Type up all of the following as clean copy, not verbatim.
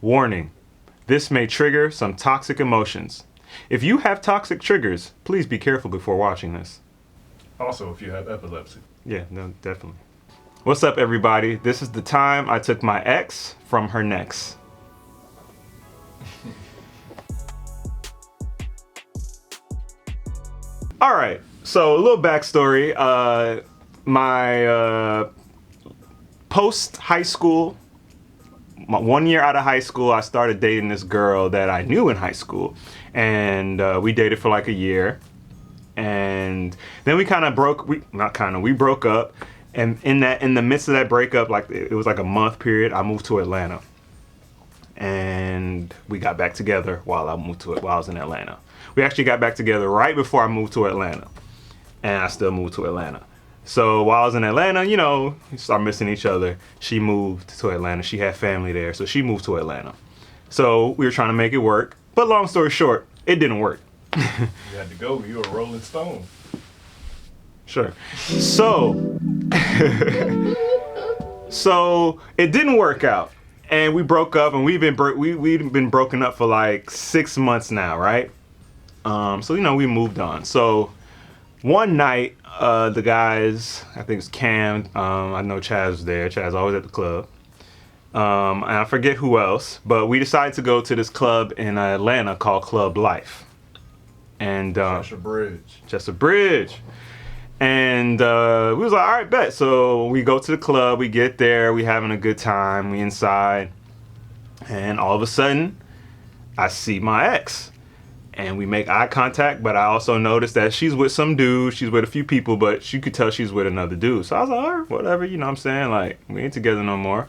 Warning, this may trigger some toxic emotions. If you have toxic triggers, please be careful before watching this. Also, if you have epilepsy. Yeah, no, definitely. What's up, everybody? This is the time I took my ex from her next. All right, so a little backstory. My post high school, 1 year out of high school, I started dating this girl that I knew in high school, and we dated for like a year, and then we kind of we broke up, and in the midst of that breakup, like it was like a month period, I moved to Atlanta, and we got back together while I was in Atlanta. We actually got back together right before I moved to Atlanta, and I still moved to Atlanta. So while I was in Atlanta, you know, we started missing each other. She moved to Atlanta. She had family there, so she moved to Atlanta. So we were trying to make it work, but long story short, it didn't work. You had to go. You were a Rolling Stone. Sure. So, so it didn't work out, and we broke up, and we've been broken up for like 6 months now, right? So you know, we moved on. So one night, the guys, I think it's Cam, I know Chaz was there. Chaz always at the club. And I forget who else, but we decided to go to this club in Atlanta called Club Life. And Chester Bridge. And we was like, all right, bet. So we go to the club, we get there, we having a good time, we inside. And all of a sudden, I see my ex. And we make eye contact, but I also noticed that she's with some dude. She's with a few people, but you could tell she's with another dude. So I was like, all right, whatever, you know what I'm saying? Like, we ain't together no more.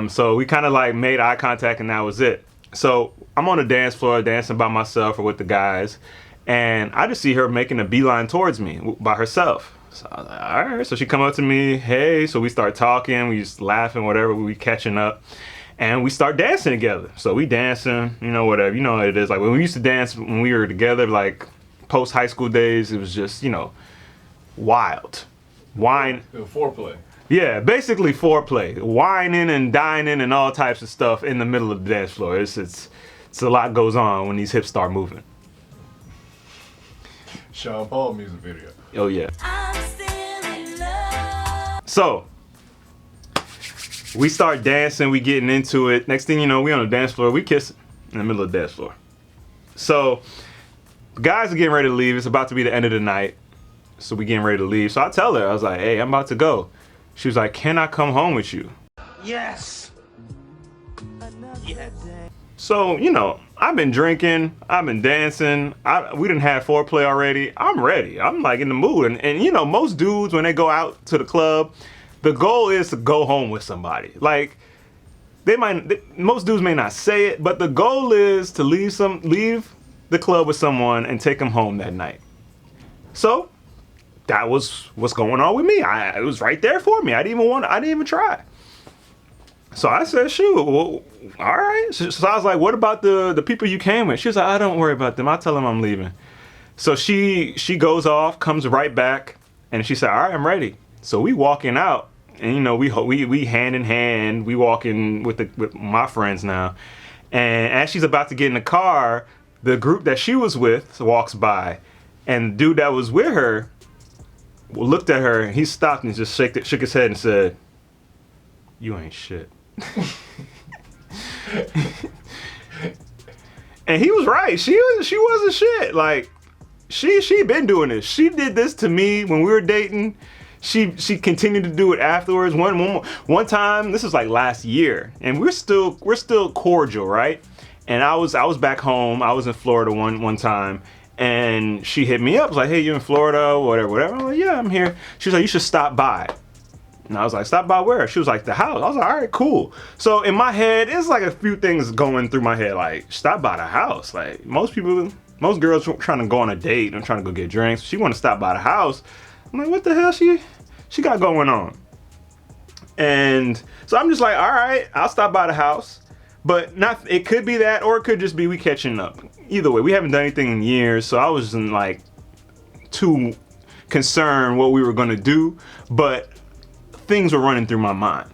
So we kind of like made eye contact, and that was it. So I'm on the dance floor dancing by myself or with the guys, and I just see her making a beeline towards me by herself. So I was like, all right. So she come up to me, hey. So we start talking, we just laughing, whatever, we catching up. And we start dancing together. So we dancing, you know, whatever. You know what it is. Like when we used to dance when we were together, like post high school days, it was just, you know, wild. Wine. Foreplay. Yeah, basically foreplay. Whining and dining and all types of stuff in the middle of the dance floor. It's a lot goes on when these hips start moving. Sean Paul music video. Oh yeah. I'm still in love. So we start dancing, we getting into it. Next thing you know, we on the dance floor, we kissing in the middle of the dance floor. So the guys are getting ready to leave. It's about to be the end of the night. So we getting ready to leave. So I tell her, I was like, hey, I'm about to go. She was like, can I come home with you? Yes. So, you know, I've been drinking, I've been dancing, we didn't have foreplay already. I'm ready. I'm like in the mood. And you know, most dudes, when they go out to the club, the goal is to go home with somebody. Like, most dudes may not say it, but the goal is to leave the club with someone and take them home that night. So that was what's going on with me. It was right there for me. I didn't even try. So I said, shoot, well, all right. So I was like, what about the people you came with? She was like, I don't worry about them. I'll tell them I'm leaving. So she goes off, comes right back, and she said, all right, I'm ready. So we walking out, and you know, we hand in hand, we walking with my friends now. And as she's about to get in the car, the group that she was with walks by, and the dude that was with her looked at her, and he stopped and just shook his head and said, you ain't shit. And he was right. She wasn't shit. Like, she been doing this. She did this to me when we were dating. She continued to do it afterwards. One time, this was like last year, and we're still cordial, right? And I was back home. I was in Florida one time, and she hit me up. Was like, hey, you in Florida? Whatever. I'm like, yeah, I'm here. She was like, you should stop by. And I was like, stop by where? She was like, the house. I was like, all right, cool. So in my head, it's like a few things going through my head, like, stop by the house. Like, most girls trying to go on a date and trying to go get drinks. She want to stop by the house. I'm like, what the hell she got going on? And so I'm just like, all right, I'll stop by the house. But it could be that, or it could just be we catching up. Either way, we haven't done anything in years, so I wasn't like too concerned what we were gonna do, but things were running through my mind.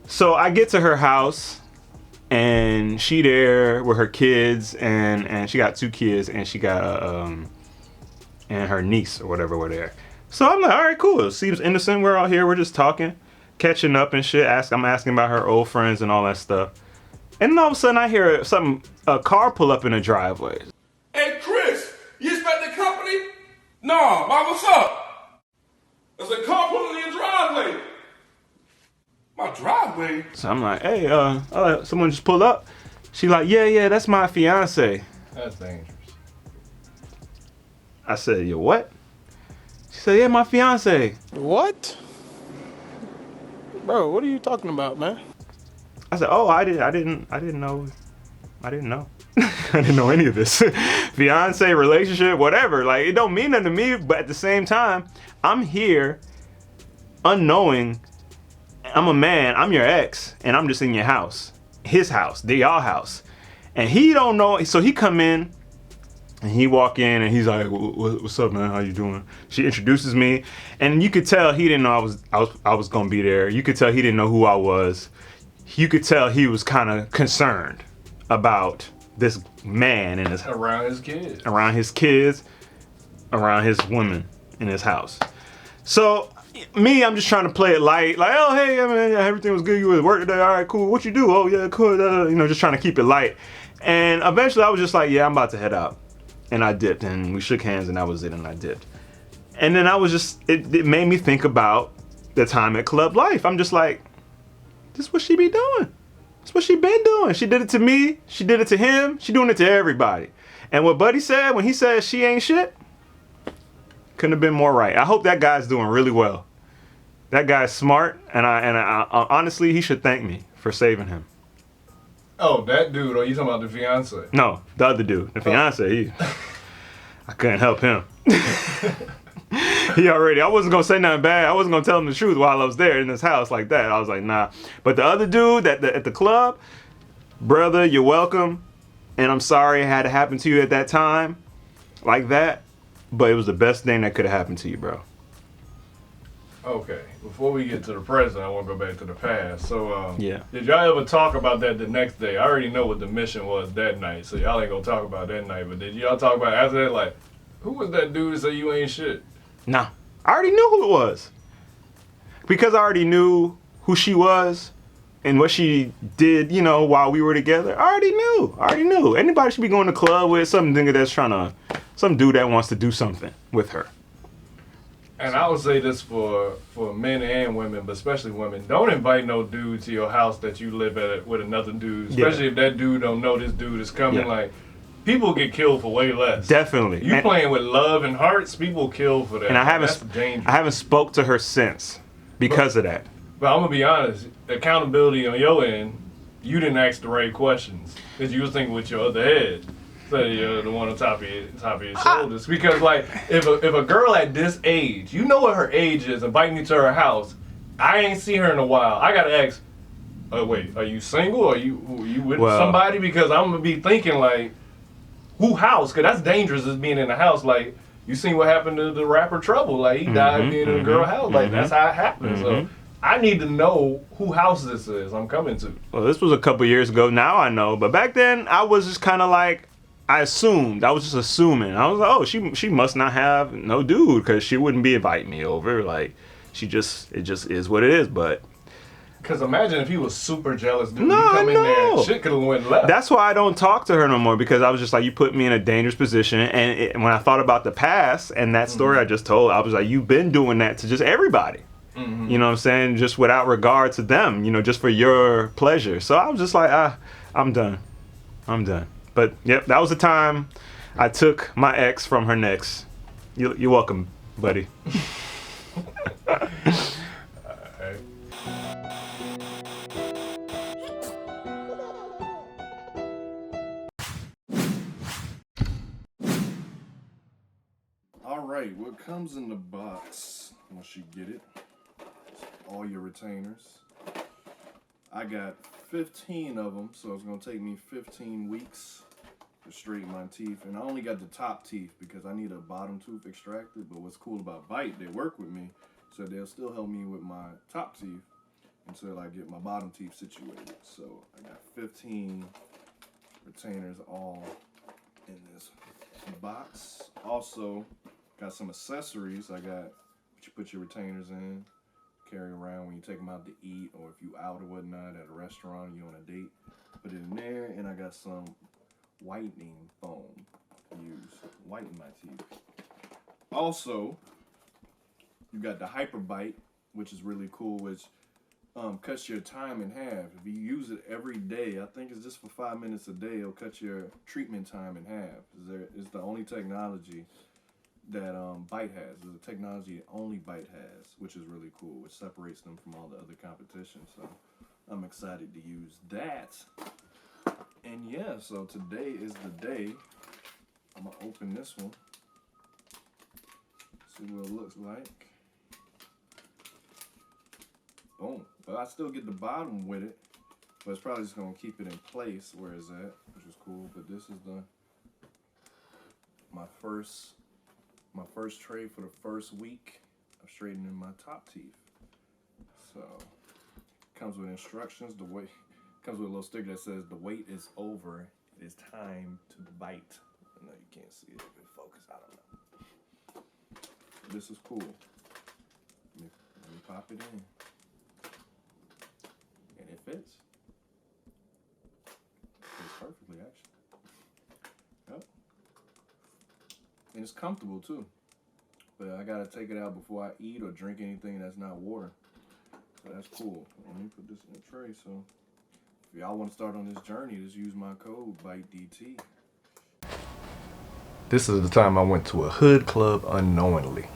So I get to her house, and she there with her kids, and she got 2 kids, and she got and her niece or whatever were there. So I'm like, all right, cool. It seems innocent. We're out here. We're just talking, catching up and shit. I'm asking about her old friends and all that stuff. And then all of a sudden I hear a car pull up in the driveway. Hey, Chris, you expecting company? Nah, why, what's up? There's a car pulling in your driveway. My driveway? So I'm like, hey, someone just pulled up. She like, yeah, that's my fiance. That's dangerous. I said, yo, what? She said, yeah, my fiance. What? Bro, what are you talking about, man? I said, oh, I didn't know. I didn't know. I didn't know any of this. Fiance, relationship, whatever. Like, it don't mean nothing to me, but at the same time, I'm here unknowing. I'm a man, I'm your ex, and I'm just in your house. His house, y'all house. And he don't know, so he come in, and he walk in, and he's like, what's up, man, how you doing? She introduces me, and you could tell he didn't know I was gonna be there. You could tell he didn't know who I was. You could tell he was kind of concerned about this man in his Around his kids. around his kids, around his women in his house. So me, I'm just trying to play it light, like, oh hey, I mean, everything was good. You was at work today, all right, cool. What you do? Oh yeah, cool. Just trying to keep it light. And eventually, I was just like, yeah, I'm about to head out, and I dipped, and we shook hands, and that was it, and I dipped. And then I was just, it made me think about the time at Club Life. I'm just like, this is what she be doing. That's what she been doing. She did it to me. She did it to him. She doing it to everybody. And what Buddy said when he said she ain't shit, couldn't have been more right. I hope that guy's doing really well. That guy's smart, and I honestly, he should thank me for saving him. Oh, that dude, or you talking about the fiance? No, the other dude, the fiance. I couldn't help him. I wasn't gonna say nothing bad. I wasn't gonna tell him the truth while I was there in this house like that. I was like, nah. But the other dude at the club, brother, you're welcome. And I'm sorry it had to happen to you at that time, like that. But it was the best thing that could have happened to you, bro. Okay, before we get to the present, I want to go back to the past. So, Yeah. Did y'all ever talk about that the next day? I already know what the mission was that night, so y'all ain't gonna talk about that night. But did y'all talk about after that, like, who was that dude that said you ain't shit? Nah, I already knew who it was. Because I already knew who she was and what she did, while we were together. I already knew. Anybody should be going to club with some nigga that's some dude that wants to do something with her. And I would say this for men and women, but especially women. Don't invite no dude to your house that you live at with another dude, especially if that dude don't know this dude is coming. Yeah. Like, people get killed for way less. Definitely. You playing with love and hearts, people kill for that. And That's dangerous. I haven't spoke to her since because of that. But I'm gonna be honest, accountability on your end, you didn't ask the right questions because you was thinking with your other head. So the one on top of your shoulders. Because like if a girl at this age, you know what her age is, invite me to her house, I ain't seen her in a while. I gotta ask, wait, are you single? Or you with somebody? Because I'm gonna be thinking like, who house? Cause that's dangerous as being in the house. Like you seen what happened to the rapper Trouble. Like he died being in a girl house. Like that's how it happens. So I need to know who house this is I'm coming to. Well, this was a couple years ago. Now I know, but back then I was just kind of like, I assumed. I was just assuming. I was like, oh, she must not have no dude because she wouldn't be inviting me over. Like, it just is what it is. But because imagine if he was super jealous, dude. No, you come in there no. and shit could have went left. That's why I don't talk to her no more, because I was just like, you put me in a dangerous position. And when I thought about the past and that story I just told, I was like, you've been doing that to just everybody. You know what I'm saying? Just without regard to them, just for your pleasure. So I was just like, I'm done. But yep, that was the time I took my ex from her next. You're welcome, buddy. All right, what comes in the box once you get it? All your retainers. I got 15 of them, so it's gonna take me 15 weeks to straighten my teeth. And I only got the top teeth because I need a bottom tooth extracted. But what's cool about Bite, they work with me, so they'll still help me with my top teeth. until I get my bottom teeth situated. So I got 15 retainers all in this box. Also got some accessories. I got what you put your retainers in, carry around when you take them out to eat, or if you out or whatnot at a restaurant, or you on a date, put it in there. And I got some whitening foam to use, whiten my teeth. Also, you got the Hyper Bite, which is really cool, which cuts your time in half. If you use it every day, I think it's just for 5 minutes a day, it'll cut your treatment time in half. It's the only technology that Bite has. It's a technology that only Bite has, which is really cool, which separates them from all the other competition. So I'm excited to use that. And yeah, so today is the day. I'm gonna open this one, see what it looks like. Boom. But I still get the bottom with it, but it's probably just gonna keep it in place where it's at, which is cool. But this is my first tray for the first week of straightening my top teeth. So comes with instructions. Comes with a little sticker that says the wait is over. It is time to bite. I know you can't see it. If it focus, I don't know. This is cool. Let me pop it in. And it fits. Fits perfectly, actually. Yep. And it's comfortable too. But I gotta take it out before I eat or drink anything that's not water. So that's cool. Let me put this in the tray. So if y'all want to start on this journey, just use my code BITEDT. This is the time I went to a hood club unknowingly.